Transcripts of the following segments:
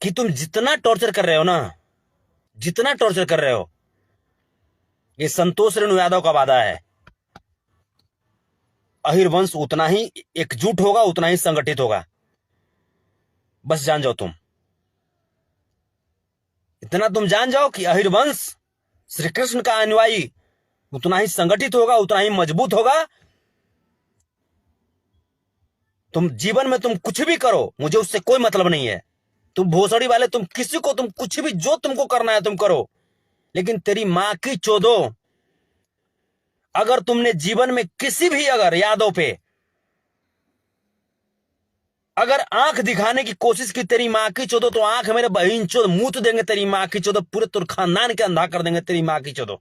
कि तुम जितना टॉर्चर कर रहे हो ना, जितना टॉर्चर कर रहे हो, ये संतोष रेणु यादव का वादा है, अहिर वंश उतना ही एकजुट होगा, उतना ही संगठित होगा। बस जान जाओ तुम, इतना तुम जान जाओ कि अहिर वंश श्री कृष्ण का अनुयायी उतना ही संगठित होगा, उतना ही मजबूत होगा। तुम जीवन में तुम कुछ भी करो, मुझे उससे कोई मतलब नहीं है। तुम भोसड़ी वाले, तुम किसी को, तुम कुछ भी जो तुमको करना है तुम करो, लेकिन तेरी मां की चोदो, अगर तुमने जीवन में किसी भी अगर यादव पे अगर आंख दिखाने की कोशिश की, तेरी मां की चोदो, तो आंख मेरे बहन चोद मुंह तो देंगे तेरी मां की चोदो, पूरे तुर खानदान के अंधा कर देंगे तेरी मां की चोदो।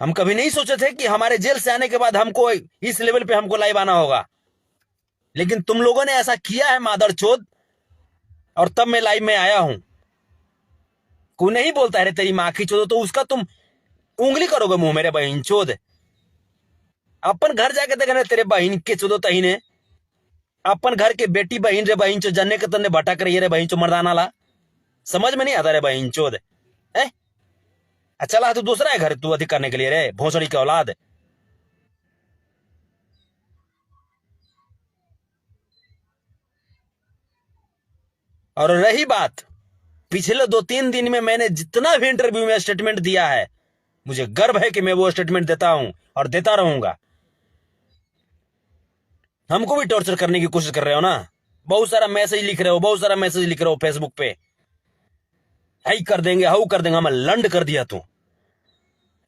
हम कभी नहीं सोचे थे कि हमारे जेल से आने के बाद हमको इस लेवल पे हमको लाइव आना होगा, लेकिन तुम लोगों ने ऐसा किया है मादर चोद, और तब मैं लाइव में आया हूं। कोई नहीं बोलता है तेरी मां की चोदो, तो उसका तुम उंगली करोगे मुंह मेरे बहन चोद। अपन घर जाके देखने तेरे बहन के चोदो तही ने, अपन घर के बेटी बहन रे बहन चो जन्ने के तन्ने भटक रही है रे बहन चो मर्दाना ला, समझ में नहीं आता रे बहन चोद है। चला तू दूसरा है घर तू अधिक करने के लिए रे भोसड़ी की औलाद। और रही बात, पिछले 2-3 दिन में मैंने जितना भी इंटरव्यू में स्टेटमेंट दिया है, मुझे गर्व है कि मैं वो स्टेटमेंट देता हूं और देता रहूंगा। हमको भी टॉर्चर करने की कोशिश कर रहे हो ना, बहुत सारा मैसेज लिख रहे हो, बहुत सारा मैसेज लिख रहे हो फेसबुक पे, हाई कर देंगे, हाउ कर देंगे। हम लंड कर दिया तू,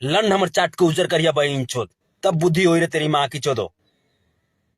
लंड हमर चाट को उजर करिया बहन चोद, तब बुद्धि हो रही तेरी मां की चोदो।